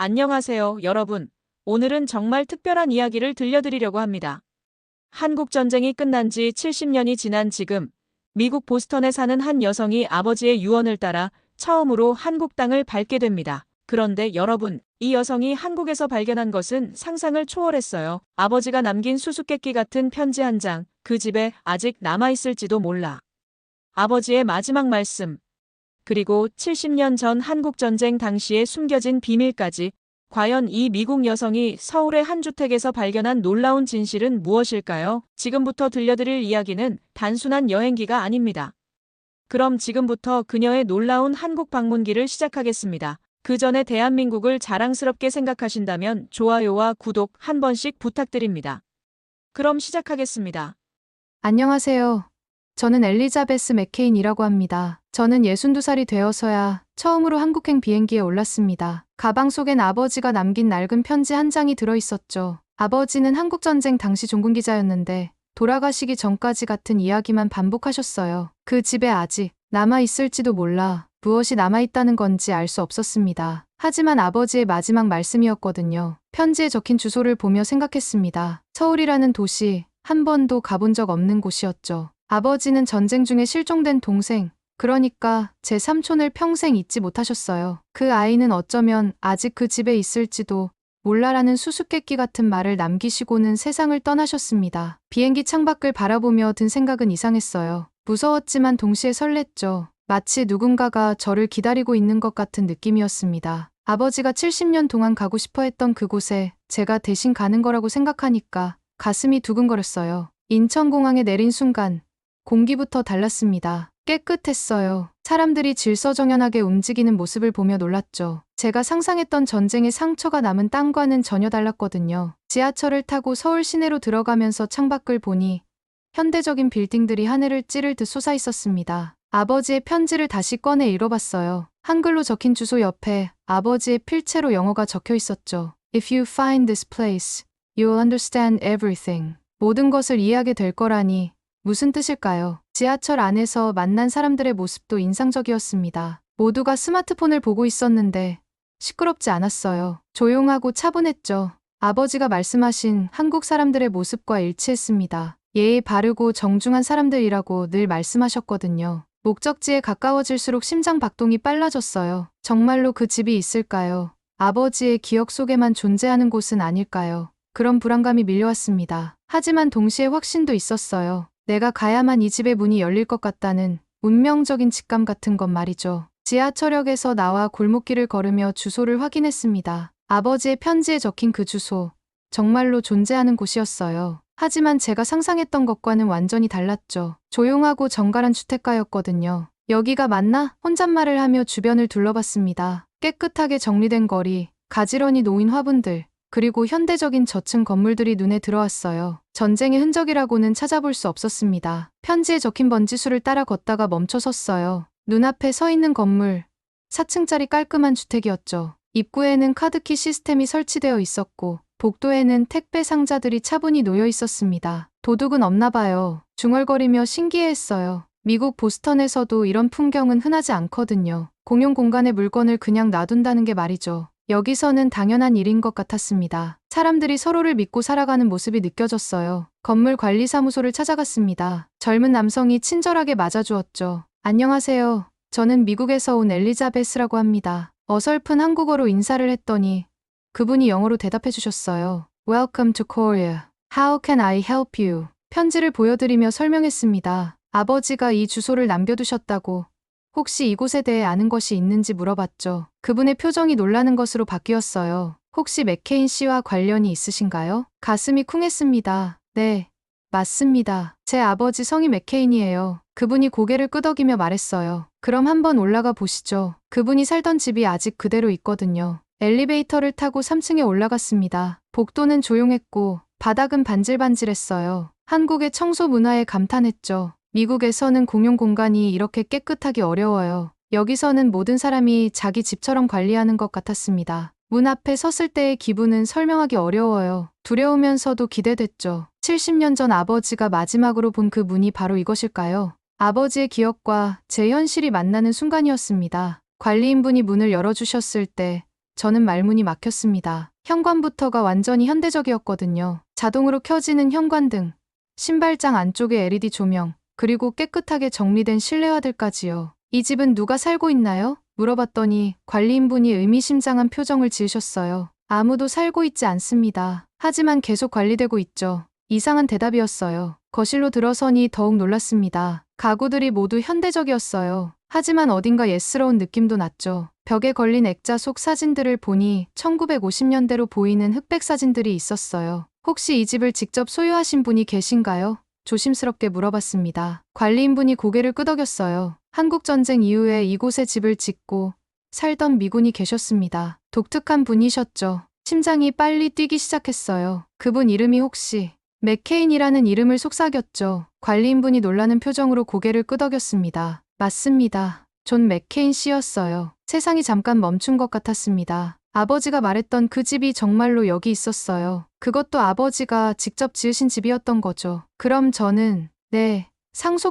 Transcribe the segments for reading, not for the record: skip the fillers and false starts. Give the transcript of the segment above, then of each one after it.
안녕하세요, 여러분. 오늘은 정말 특별한 이야기를 들려드리려고 합니다. 한국 전쟁이 끝난 지 70년이 지난 지금, 미국 보스턴에 사는 한 여성이 아버지의 유언을 따라 처음으로 한국 땅을 밟게 됩니다. 그런데 여러분, 이 여성이 한국에서 발견한 것은 상상을 초월했어요. 아버지가 남긴 수수께끼 같은 편지 한 장, 그 집에 아직 남아있을지도 몰라. 아버지의 마지막 말씀. 그리고 70년 전 한국전쟁 당시에 숨겨진 비밀까지. 과연 이 미국 여성이 서울의 한 주택에서 발견한 놀라운 진실은 무엇일까요? 지금부터 들려드릴 이야기는 단순한 여행기가 아닙니다. 그럼 지금부터 그녀의 놀라운 한국 방문기를 시작하겠습니다. 그 전에 대한민국을 자랑스럽게 생각하신다면 좋아요와 구독 한 번씩 부탁드립니다. 그럼 시작하겠습니다. 안녕하세요. 저는 엘리자베스 맥케인이라고 합니다. 저는 62살이 되어서야 처음으로 한국행 비행기에 올랐습니다. 가방 속엔 아버지가 남긴 낡은 편지 한 장이 들어있었죠. 아버지는 한국전쟁 당시 종군기자였는데 돌아가시기 전까지 같은 이야기만 반복하셨어요. 그 집에 아직 남아있을지도 몰라 무엇이 남아있다는 건지 알 수 없었습니다. 하지만 아버지의 마지막 말씀이었거든요. 편지에 적힌 주소를 보며 생각했습니다. 서울이라는 도시, 한 번도 가본 적 없는 곳이었죠. 아버지는 전쟁 중에 실종된 동생, 그러니까 제 삼촌을 평생 잊지 못하셨어요. 그 아이는 어쩌면 아직 그 집에 있을지도 몰라라는 수수께끼 같은 말을 남기시고는 세상을 떠나셨습니다. 비행기 창밖을 바라보며 든 생각은 이상했어요. 무서웠지만 동시에 설렜죠. 마치 누군가가 저를 기다리고 있는 것 같은 느낌이었습니다. 아버지가 70년 동안 가고 싶어 했던 그곳에 제가 대신 가는 거라고 생각하니까 가슴이 두근거렸어요. 인천공항에 내린 순간 공기부터 달랐습니다. 깨끗했어요. 사람들이 질서정연하게 움직이는 모습을 보며 놀랐죠. 제가 상상했던 전쟁의 상처가 남은 땅과는 전혀 달랐거든요. 지하철을 타고 서울 시내로 들어가면서 창밖을 보니 현대적인 빌딩들이 하늘을 찌를 듯 솟아 있었습니다. 아버지의 편지를 다시 꺼내 읽어봤어요. 한글로 적힌 주소 옆에 아버지의 필체로 영어가 적혀 있었죠. If you find this place, you'll understand everything. 모든 것을 이해하게 될 거라니 무슨 뜻일까요? 지하철 안에서 만난 사람들의 모습도 인상적이었습니다. 모두가 스마트폰을 보고 있었는데 시끄럽지 않았어요. 조용하고 차분했죠. 아버지가 말씀하신 한국 사람들의 모습과 일치했습니다. 예의 바르고 정중한 사람들이라고 늘 말씀하셨거든요. 목적지에 가까워질수록 심장 박동이 빨라졌어요. 정말로 그 집이 있을까요? 아버지의 기억 속에만 존재하는 곳은 아닐까요? 그런 불안감이 밀려왔습니다. 하지만 동시에 확신도 있었어요. 내가 가야만 이 집의 문이 열릴 것 같다는 운명적인 직감 같은 건 말이죠. 지하철역에서 나와 골목길을 걸으며 주소를 확인했습니다. 아버지의 편지에 적힌 그 주소, 정말로 존재하는 곳이었어요. 하지만 제가 상상했던 것과는 완전히 달랐죠. 조용하고 정갈한 주택가였거든요. 여기가 맞나? 혼잣말을 하며 주변을 둘러봤습니다. 깨끗하게 정리된 거리, 가지런히 놓인 화분들, 그리고 현대적인 저층 건물들이 눈에 들어왔어요. 전쟁의 흔적이라고는 찾아볼 수 없었습니다. 편지에 적힌 번지수를 따라 걷다가 멈춰 섰어요. 눈앞에 서 있는 건물, 4층짜리 깔끔한 주택이었죠. 입구에는 카드키 시스템이 설치되어 있었고 복도에는 택배 상자들이 차분히 놓여 있었습니다. 도둑은 없나 봐요. 중얼거리며 신기해했어요. 미국 보스턴에서도 이런 풍경은 흔하지 않거든요. 공용 공간에 물건을 그냥 놔둔다는 게 말이죠. 여기서는 당연한 일인 것 같았습니다. 사람들이 서로를 믿고 살아가는 모습이 느껴졌어요. 건물 관리사무소를 찾아갔습니다. 젊은 남성이 친절하게 맞아주었죠. 안녕하세요. 저는 미국에서 온 엘리자베스라고 합니다. 어설픈 한국어로 인사를 했더니 그분이 영어로 대답해 주셨어요. Welcome to Korea. How can I help you? 편지를 보여드리며 설명했습니다. 아버지가 이 주소를 남겨두셨다고. 혹시 이곳에 대해 아는 것이 있는지 물어봤죠. 그분의 표정이 놀라는 것으로 바뀌었어요. 혹시 맥케인 씨와 관련이 있으신가요? 가슴이 쿵했습니다. 네, 맞습니다. 제 아버지 성이 맥케인이에요. 그분이 고개를 끄덕이며 말했어요. 그럼 한번 올라가 보시죠. 그분이 살던 집이 아직 그대로 있거든요. 엘리베이터를 타고 3층에 올라갔습니다. 복도는 조용했고 바닥은 반질반질했어요. 한국의 청소 문화에 감탄했죠. 미국에서는 공용 공간이 이렇게 깨끗하기 어려워요. 여기서는 모든 사람이 자기 집처럼 관리하는 것 같았습니다. 문 앞에 섰을 때의 기분은 설명하기 어려워요. 두려우면서도 기대됐죠. 70년 전 아버지가 마지막으로 본 그 문이 바로 이것일까요? 아버지의 기억과 제 현실이 만나는 순간이었습니다. 관리인분이 문을 열어주셨을 때 저는 말문이 막혔습니다. 현관부터가 완전히 현대적이었거든요. 자동으로 켜지는 현관등, 신발장 안쪽에 LED 조명, 그리고 깨끗하게 정리된 실내화들까지요. 이 집은 누가 살고 있나요? 물어봤더니 관리인분이 의미심장한 표정을 지으셨어요. 아무도 살고 있지 않습니다. 하지만 계속 관리되고 있죠. 이상한 대답이었어요. 거실로 들어서니 더욱 놀랐습니다. 가구들이 모두 현대적이었어요. 하지만 어딘가 옛스러운 느낌도 났죠. 벽에 걸린 액자 속 사진들을 보니 1950년대로 보이는 흑백 사진들이 있었어요. 혹시 이 집을 직접 소유하신 분이 계신가요? 조심스럽게 물어봤습니다. 관리인분이 고개를 끄덕였어요. 한국전쟁 이후에 이곳에 집을 짓고 살던 미군이 계셨습니다. 독특한 분이셨죠. 심장이 빨리 뛰기 시작했어요. 그분 이름이 혹시 맥케인이라는 이름을 속삭였죠. 관리인분이 놀라는 표정으로 고개를 끄덕였습니다. 맞습니다. 존 맥케인 씨였어요. 세상이 잠깐 멈춘 것 같았습니다. 아버지가 말했던 그 집이 정말로 여기 있었어요. 그것도 아버지가 직접 지으신 집이었던 거죠. 그럼 저는, 네,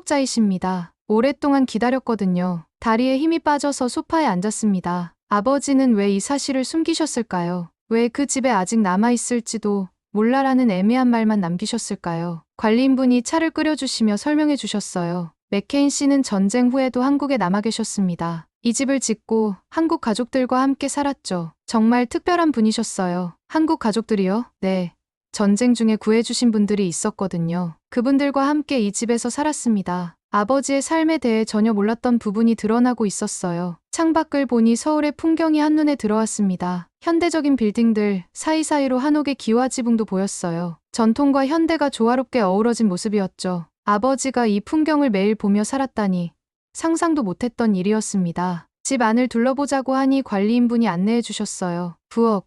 상속자이십니다. 오랫동안 기다렸거든요. 다리에 힘이 빠져서 소파에 앉았습니다. 아버지는 왜 이 사실을 숨기셨을까요? 왜 그 집에 아직 남아있을지도 몰라라는 애매한 말만 남기셨을까요? 관리인분이 차를 끓여주시며 설명해 주셨어요. 맥케인 씨는 전쟁 후에도 한국에 남아 계셨습니다. 이 집을 짓고 한국 가족들과 함께 살았죠. 정말 특별한 분이셨어요. 한국 가족들이요? 네. 전쟁 중에 구해주신 분들이 있었거든요. 그분들과 함께 이 집에서 살았습니다. 아버지의 삶에 대해 전혀 몰랐던 부분이 드러나고 있었어요. 창밖을 보니 서울의 풍경이 한눈에 들어왔습니다. 현대적인 빌딩들, 사이사이로 한옥의 기와 지붕도 보였어요. 전통과 현대가 조화롭게 어우러진 모습이었죠. 아버지가 이 풍경을 매일 보며 살았다니 상상도 못했던 일이었습니다. 집 안을 둘러보자고 하니 관리인분이 안내해 주셨어요. 부엌,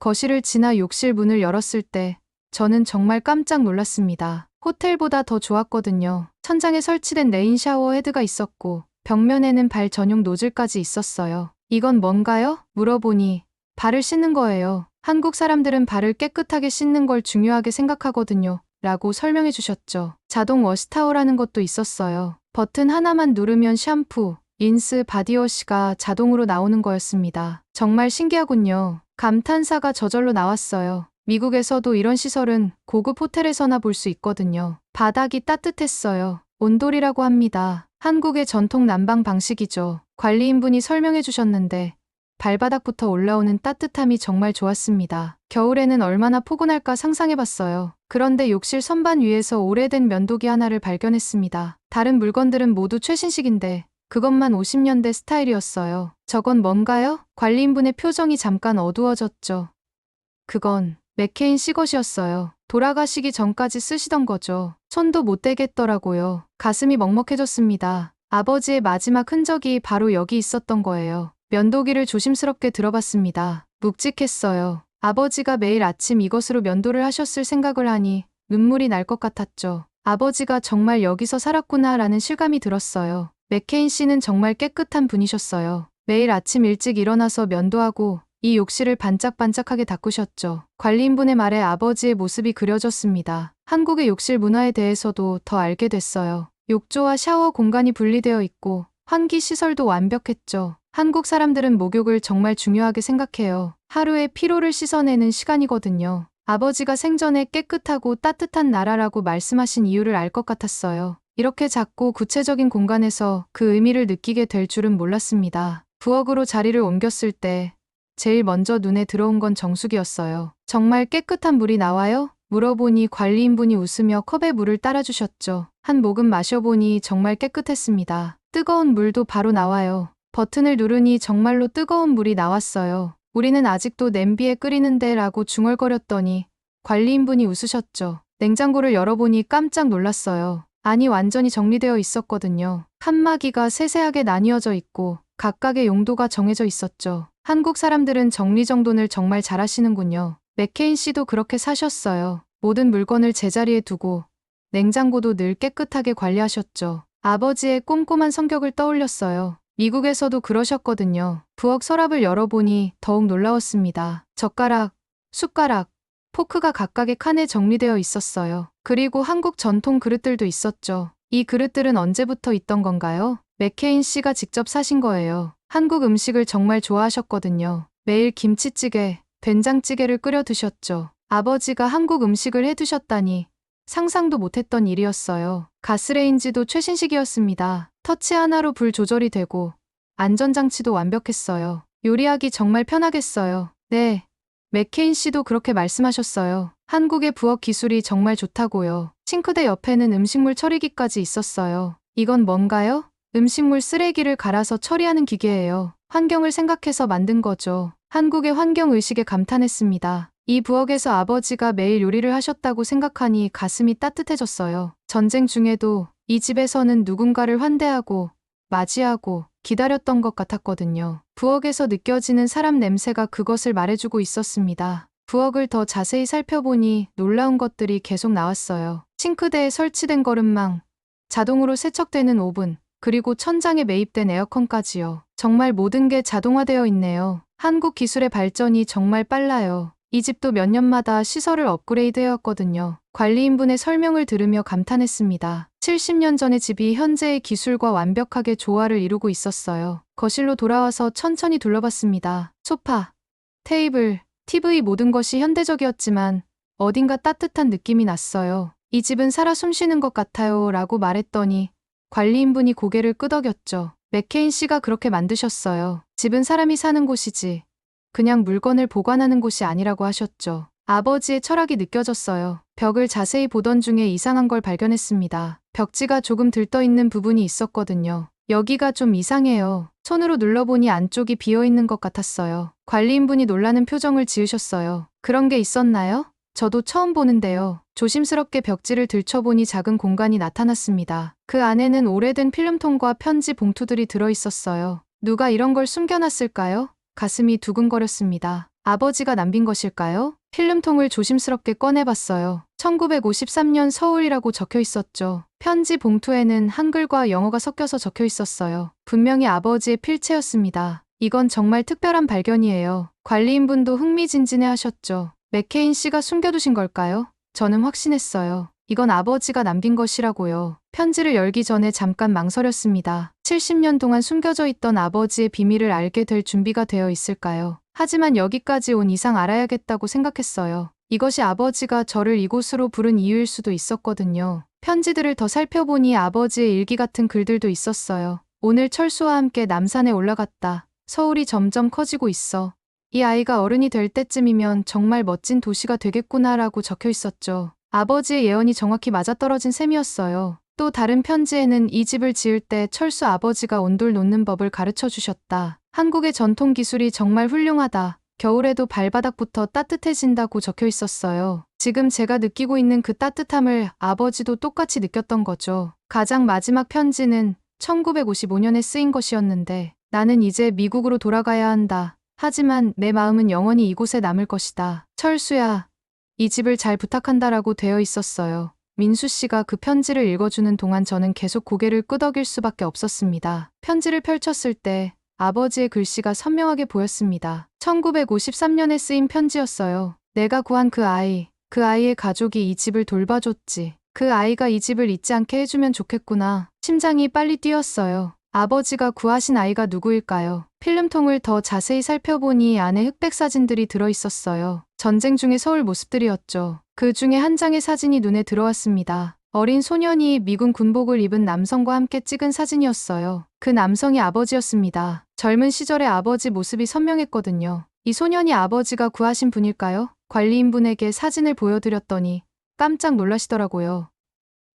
거실을 지나 욕실 문을 열었을 때 저는 정말 깜짝 놀랐습니다. 호텔보다 더 좋았거든요. 천장에 설치된 레인 샤워 헤드가 있었고 벽면에는 발 전용 노즐까지 있었어요. 이건 뭔가요? 물어보니 발을 씻는 거예요. 한국 사람들은 발을 깨끗하게 씻는 걸 중요하게 생각하거든요. 라고 설명해 주셨죠. 자동 워시타워라는 것도 있었어요. 버튼 하나만 누르면 샴푸, 린스, 바디워시가 자동으로 나오는 거였습니다. 정말 신기하군요. 감탄사가 저절로 나왔어요. 미국에서도 이런 시설은 고급 호텔에서나 볼 수 있거든요. 바닥이 따뜻했어요. 온돌이라고 합니다. 한국의 전통 난방 방식이죠. 관리인분이 설명해 주셨는데 발바닥부터 올라오는 따뜻함이 정말 좋았습니다. 겨울에는 얼마나 포근할까 상상해봤어요. 그런데 욕실 선반 위에서 오래된 면도기 하나를 발견했습니다. 다른 물건들은 모두 최신식인데 그것만 50년대 스타일이었어요. 저건 뭔가요? 관리인분의 표정이 잠깐 어두워졌죠. 그건 맥케인 씨 것이었어요. 돌아가시기 전까지 쓰시던 거죠. 손도 못 대겠더라고요. 가슴이 먹먹해졌습니다. 아버지의 마지막 흔적이 바로 여기 있었던 거예요. 면도기를 조심스럽게 들어봤습니다. 묵직했어요. 아버지가 매일 아침 이것으로 면도를 하셨을 생각을 하니 눈물이 날 것 같았죠. 아버지가 정말 여기서 살았구나라는 실감이 들었어요. 맥케인 씨는 정말 깨끗한 분이셨어요. 매일 아침 일찍 일어나서 면도하고 이 욕실을 반짝반짝하게 닦으셨죠. 관리인분의 말에 아버지의 모습이 그려졌습니다. 한국의 욕실 문화에 대해서도 더 알게 됐어요. 욕조와 샤워 공간이 분리되어 있고 환기 시설도 완벽했죠. 한국 사람들은 목욕을 정말 중요하게 생각해요. 하루의 피로를 씻어내는 시간이거든요. 아버지가 생전에 깨끗하고 따뜻한 나라라고 말씀하신 이유를 알 것 같았어요. 이렇게 작고 구체적인 공간에서 그 의미를 느끼게 될 줄은 몰랐습니다. 부엌으로 자리를 옮겼을 때 제일 먼저 눈에 들어온 건 정수기였어요. 정말 깨끗한 물이 나와요? 물어보니 관리인분이 웃으며 컵에 물을 따라주셨죠. 한 모금 마셔보니 정말 깨끗했습니다. 뜨거운 물도 바로 나와요. 버튼을 누르니 정말로 뜨거운 물이 나왔어요. 우리는 아직도 냄비에 끓이는데 라고 중얼거렸더니 관리인분이 웃으셨죠. 냉장고를 열어보니 깜짝 놀랐어요. 아니 완전히 정리되어 있었거든요. 칸막이가 세세하게 나뉘어져 있고 각각의 용도가 정해져 있었죠. 한국 사람들은 정리정돈을 정말 잘하시는군요. 맥케인 씨도 그렇게 사셨어요. 모든 물건을 제자리에 두고 냉장고도 늘 깨끗하게 관리하셨죠. 아버지의 꼼꼼한 성격을 떠올렸어요. 미국에서도 그러셨거든요. 부엌 서랍을 열어보니 더욱 놀라웠습니다. 젓가락, 숟가락, 포크가 각각의 칸에 정리되어 있었어요. 그리고 한국 전통 그릇들도 있었죠. 이 그릇들은 언제부터 있던 건가요? 맥케인 씨가 직접 사신 거예요. 한국 음식을 정말 좋아하셨거든요. 매일 김치찌개, 된장찌개를 끓여 드셨죠. 아버지가 한국 음식을 해 드셨다니 상상도 못했던 일이었어요. 가스레인지도 최신식이었습니다. 터치 하나로 불 조절이 되고 안전장치도 완벽했어요. 요리하기 정말 편하겠어요. 네. 맥케인 씨도 그렇게 말씀하셨어요. 한국의 부엌 기술이 정말 좋다고요. 싱크대 옆에는 음식물 처리기까지 있었어요. 이건 뭔가요? 음식물 쓰레기를 갈아서 처리하는 기계예요. 환경을 생각해서 만든 거죠. 한국의 환경의식에 감탄했습니다. 이 부엌에서 아버지가 매일 요리를 하셨다고 생각하니 가슴이 따뜻해졌어요. 전쟁 중에도 이 집에서는 누군가를 환대하고 맞이하고 기다렸던 것 같았거든요. 부엌에서 느껴지는 사람 냄새가 그것을 말해주고 있었습니다. 부엌을 더 자세히 살펴보니 놀라운 것들이 계속 나왔어요. 싱크대에 설치된 거름망, 자동으로 세척되는 오븐, 그리고 천장에 매입된 에어컨까지요. 정말 모든 게 자동화되어 있네요. 한국 기술의 발전이 정말 빨라요. 이 집도 몇 년마다 시설을 업그레이드해왔거든요. 관리인분의 설명을 들으며 감탄했습니다. 70년 전의 집이 현재의 기술과 완벽하게 조화를 이루고 있었어요. 거실로 돌아와서 천천히 둘러봤습니다. 소파, 테이블, TV 모든 것이 현대적이었지만 어딘가 따뜻한 느낌이 났어요. 이 집은 살아 숨쉬는 것 같아요 라고 말했더니 관리인분이 고개를 끄덕였죠. 맥케인 씨가 그렇게 만드셨어요. 집은 사람이 사는 곳이지 그냥 물건을 보관하는 곳이 아니라고 하셨죠. 아버지의 철학이 느껴졌어요. 벽을 자세히 보던 중에 이상한 걸 발견했습니다. 벽지가 조금 들떠있는 부분이 있었거든요. 여기가 좀 이상해요. 손으로 눌러보니 안쪽이 비어있는 것 같았어요. 관리인분이 놀라는 표정을 지으셨어요. 그런 게 있었나요? 저도 처음 보는데요. 조심스럽게 벽지를 들춰보니 작은 공간이 나타났습니다. 그 안에는 오래된 필름통과 편지 봉투들이 들어있었어요. 누가 이런 걸 숨겨놨을까요? 가슴이 두근거렸습니다. 아버지가 남긴 것일까요? 필름통을 조심스럽게 꺼내봤어요. 1953년 서울이라고 적혀 있었죠. 편지 봉투에는 한글과 영어가 섞여서 적혀 있었어요. 분명히 아버지의 필체였습니다. 이건 정말 특별한 발견이에요. 관리인분도 흥미진진해 하셨죠. 맥케인 씨가 숨겨두신 걸까요? 저는 확신했어요. 이건 아버지가 남긴 것이라고요. 편지를 열기 전에 잠깐 망설였습니다. 70년 동안 숨겨져 있던 아버지의 비밀을 알게 될 준비가 되어 있을까요? 하지만 여기까지 온 이상 알아야겠다고 생각했어요. 이것이 아버지가 저를 이곳으로 부른 이유일 수도 있었거든요. 편지들을 더 살펴보니 아버지의 일기 같은 글들도 있었어요. 오늘 철수와 함께 남산에 올라갔다. 서울이 점점 커지고 있어. 이 아이가 어른이 될 때쯤이면 정말 멋진 도시가 되겠구나라고 적혀 있었죠. 아버지의 예언이 정확히 맞아떨어진 셈이었어요. 또 다른 편지에는 이 집을 지을 때 철수 아버지가 온돌 놓는 법을 가르쳐 주셨다. 한국의 전통 기술이 정말 훌륭하다. 겨울에도 발바닥부터 따뜻해진다고 적혀 있었어요. 지금 제가 느끼고 있는 그 따뜻함을 아버지도 똑같이 느꼈던 거죠. 가장 마지막 편지는 1955년에 쓰인 것이었는데 나는 이제 미국으로 돌아가야 한다. 하지만 내 마음은 영원히 이곳에 남을 것이다. 철수야, 이 집을 잘 부탁한다라고 되어 있었어요. 민수 씨가 그 편지를 읽어주는 동안 저는 계속 고개를 끄덕일 수밖에 없었습니다. 편지를 펼쳤을 때 아버지의 글씨가 선명하게 보였습니다. 1953년에 쓰인 편지였어요. 내가 구한 그 아이의 가족이 이 집을 돌봐줬지. 그 아이가 이 집을 잊지 않게 해주면 좋겠구나. 심장이 빨리 뛰었어요. 아버지가 구하신 아이가 누구일까요? 필름통을 더 자세히 살펴보니 안에 흑백 사진들이 들어있었어요. 전쟁 중의 서울 모습들이었죠. 그 중에 한 장의 사진이 눈에 들어왔습니다. 어린 소년이 미군 군복을 입은 남성과 함께 찍은 사진이었어요. 그 남성이 아버지였습니다. 젊은 시절의 아버지 모습이 선명했거든요. 이 소년이 아버지가 구하신 분일까요? 관리인분에게 사진을 보여드렸더니 깜짝 놀라시더라고요.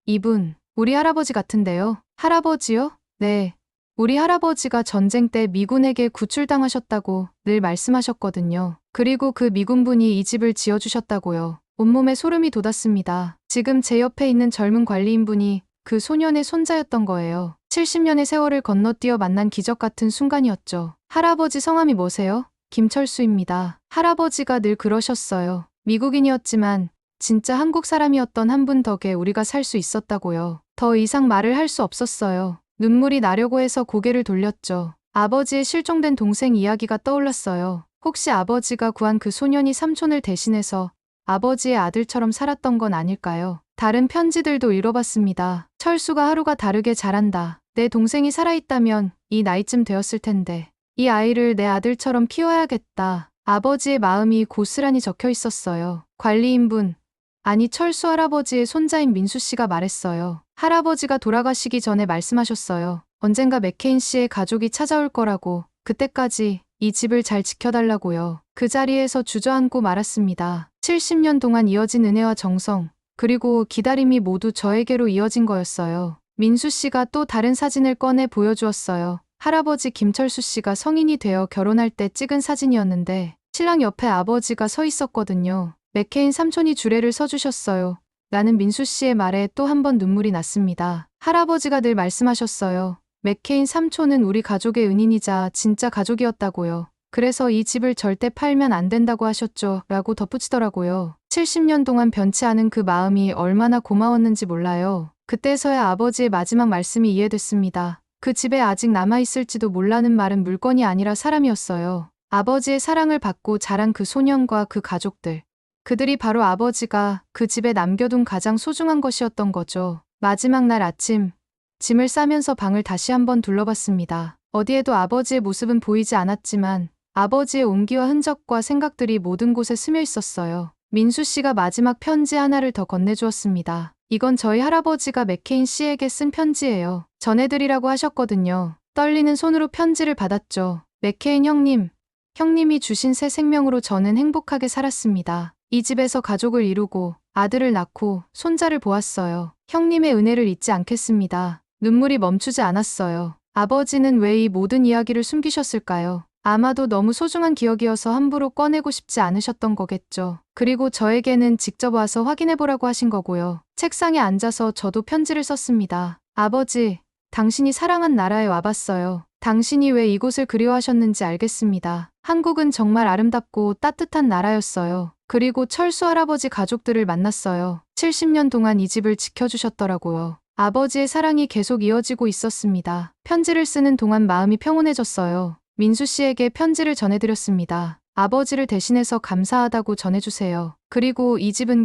이분, 우리 할아버지 같은데요. 할아버지요? 네. 우리 할아버지가 전쟁 때 미군에게 구출당하셨다고 늘 말씀하셨거든요. 그리고 그 미군분이 이 집을 지어주셨다고요. 온몸에 소름이 돋았습니다. 지금 제 옆에 있는 젊은 관리인분이 그 소년의 손자였던 거예요. 70년의 세월을 건너뛰어 만난 기적 같은 순간이었죠. 할아버지 성함이 뭐세요? 김철수입니다. 할아버지가 늘 그러셨어요. 미국인이었지만 진짜 한국 사람이었던 한 분 덕에 우리가 살 수 있었다고요. 더 이상 말을 할 수 없었어요. 눈물이 나려고 해서 고개를 돌렸죠. 아버지의 실종된 동생 이야기가 떠올랐어요. 혹시 아버지가 구한 그 소년이 삼촌을 대신해서 아버지의 아들처럼 살았던 건 아닐까요? 다른 편지들도 읽어봤습니다. 철수가 하루가 다르게 자란다. 내 동생이 살아있다면 이 나이쯤 되었을 텐데. 이 아이를 내 아들처럼 키워야겠다. 아버지의 마음이 고스란히 적혀 있었어요. 관리인분, 아니 철수 할아버지의 손자인 민수 씨가 말했어요. 할아버지가 돌아가시기 전에 말씀하셨어요. 언젠가 맥케인 씨의 가족이 찾아올 거라고. 그때까지 이 집을 잘 지켜달라고요. 그 자리에서 주저앉고 말았습니다. 70년 동안 이어진 은혜와 정성, 그리고 기다림이 모두 저에게로 이어진 거였어요. 민수 씨가 또 다른 사진을 꺼내 보여주었어요. 할아버지 김철수 씨가 성인이 되어 결혼할 때 찍은 사진이었는데 신랑 옆에 아버지가 서 있었거든요. 맥케인 삼촌이 주례를 서주셨어요. 라는 민수 씨의 말에 또 한 번 눈물이 났습니다. 할아버지가 늘 말씀하셨어요. 맥케인 삼촌은 우리 가족의 은인이자 진짜 가족이었다고요. 그래서 이 집을 절대 팔면 안 된다고 하셨죠. 라고 덧붙이더라고요. 70년 동안 변치 않은 그 마음이 얼마나 고마웠는지 몰라요. 그때서야 아버지의 마지막 말씀이 이해됐습니다. 그 집에 아직 남아있을지도 몰라는 말은 물건이 아니라 사람이었어요. 아버지의 사랑을 받고 자란 그 소년과 그 가족들. 그들이 바로 아버지가 그 집에 남겨둔 가장 소중한 것이었던 거죠. 마지막 날 아침, 짐을 싸면서 방을 다시 한번 둘러봤습니다. 어디에도 아버지의 모습은 보이지 않았지만 아버지의 온기와 흔적과 생각들이 모든 곳에 스며 있었어요. 민수 씨가 마지막 편지 하나를 더 건네주었습니다. 이건 저희 할아버지가 맥케인 씨에게 쓴 편지예요. 전해드리라고 하셨거든요. 떨리는 손으로 편지를 받았죠. 맥케인 형님, 형님이 주신 새 생명으로 저는 행복하게 살았습니다. 이 집에서 가족을 이루고 아들을 낳고 손자를 보았어요. 형님의 은혜를 잊지 않겠습니다. 눈물이 멈추지 않았어요. 아버지는 왜 이 모든 이야기를 숨기셨을까요? 아마도 너무 소중한 기억이어서 함부로 꺼내고 싶지 않으셨던 거겠죠. 그리고 저에게는 직접 와서 확인해보라고 하신 거고요. 책상에 앉아서 저도 편지를 썼습니다. 아버지, 당신이 사랑한 나라에 와봤어요. 당신이 왜 이곳을 그리워하셨는지 알겠습니다. 한국은 정말 아름답고 따뜻한 나라였어요. 그리고 철수 할아버지 가족들을 만났어요. 70년 동안 이 집을 지켜주셨더라고요. 아버지의 사랑이 계속 이어지고 있었습니다. 편지를 쓰는 동안 마음이 평온해졌어요. 민수 씨에게 편지를 전해드렸습니다. 아버지를 대신해서 감사하다고 전해주세요. 그리고 이 집은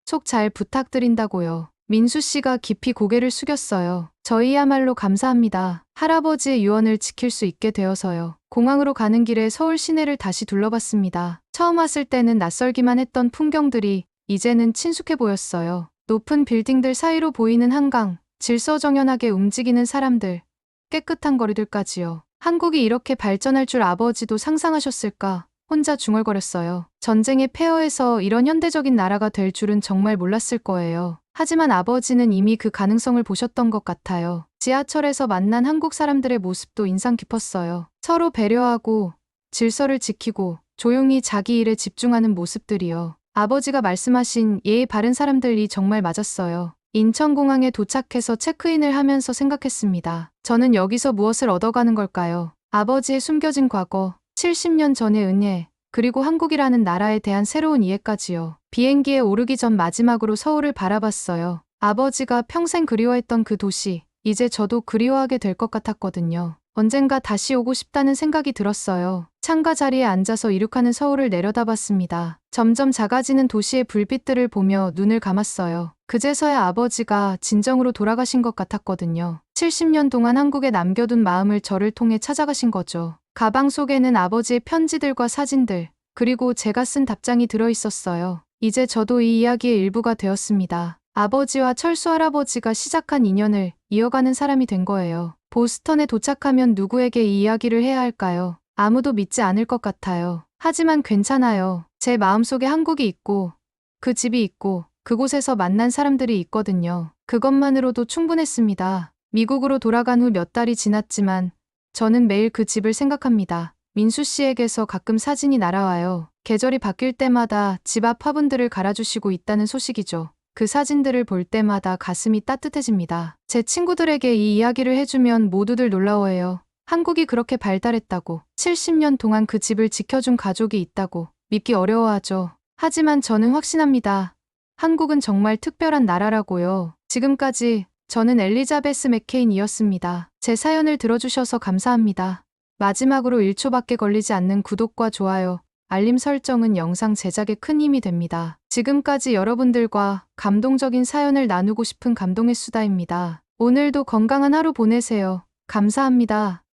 속 잘 부탁드린다고요. 민수 씨가 깊이 고개를 숙였어요. 저희야말로 감사합니다. 할아버지의 유언을 지킬 수 있게 되어서요. 공항으로 가는 길에 서울 시내를 다시 둘러봤습니다. 처음 왔을 때는 낯설기만 했던 풍경들이 이제는 친숙해 보였어요. 높은 빌딩들 사이로 보이는 한강, 질서정연하게 움직이는 사람들, 깨끗한 거리들까지요. 한국이 이렇게 발전할 줄 아버지도 상상하셨을까? 혼자 중얼거렸어요. 전쟁의 폐허에서 이런 현대적인 나라가 될 줄은 정말 몰랐을 거예요. 하지만 아버지는 이미 그 가능성을 보셨던 것 같아요. 지하철에서 만난 한국 사람들의 모습도 인상 깊었어요. 서로 배려하고 질서를 지키고 조용히 자기 일에 집중하는 모습들이요. 아버지가 말씀하신 예의 바른 사람들이 정말 맞았어요. 인천공항에 도착해서 체크인을 하면서 생각했습니다. 저는 여기서 무엇을 얻어가는 걸까요? 아버지의 숨겨진 과거, 70년 전의 은혜, 그리고 한국이라는 나라에 대한 새로운 이해까지요. 비행기에 오르기 전 마지막으로 서울을 바라봤어요. 아버지가 평생 그리워했던 그 도시, 이제 저도 그리워하게 될 것 같았거든요. 언젠가 다시 오고 싶다는 생각이 들었어요. 창가 자리에 앉아서 이륙하는 서울을 내려다봤습니다. 점점 작아지는 도시의 불빛들을 보며 눈을 감았어요. 그제서야 아버지가 진정으로 돌아가신 것 같았거든요. 70년 동안 한국에 남겨둔 마음을 저를 통해 찾아가신 거죠. 가방 속에는 아버지의 편지들과 사진들, 그리고 제가 쓴 답장이 들어있었어요. 이제 저도 이 이야기의 일부가 되었습니다. 아버지와 철수 할아버지가 시작한 인연을 이어가는 사람이 된 거예요. 보스턴에 도착하면 누구에게 이 이야기를 해야 할까요? 아무도 믿지 않을 것 같아요. 하지만 괜찮아요. 제 마음속에 한국이 있고, 그 집이 있고, 그곳에서 만난 사람들이 있거든요. 그것만으로도 충분했습니다. 미국으로 돌아간 후 몇 달이 지났지만 저는 매일 그 집을 생각합니다. 민수 씨에게서 가끔 사진이 날아와요. 계절이 바뀔 때마다 집 앞 화분들을 갈아주시고 있다는 소식이죠. 그 사진들을 볼 때마다 가슴이 따뜻해집니다. 제 친구들에게 이 이야기를 해주면 모두들 놀라워해요. 한국이 그렇게 발달했다고, 70년 동안 그 집을 지켜준 가족이 있다고 믿기 어려워하죠. 하지만 저는 확신합니다. 한국은 정말 특별한 나라라고요. 지금까지 저는 엘리자베스 맥케인이었습니다. 제 사연을 들어주셔서 감사합니다. 마지막으로 1초밖에 걸리지 않는 구독과 좋아요, 알림 설정은 영상 제작에 큰 힘이 됩니다. 지금까지 여러분들과 감동적인 사연을 나누고 싶은 감동의 수다입니다. 오늘도 건강한 하루 보내세요. 감사합니다.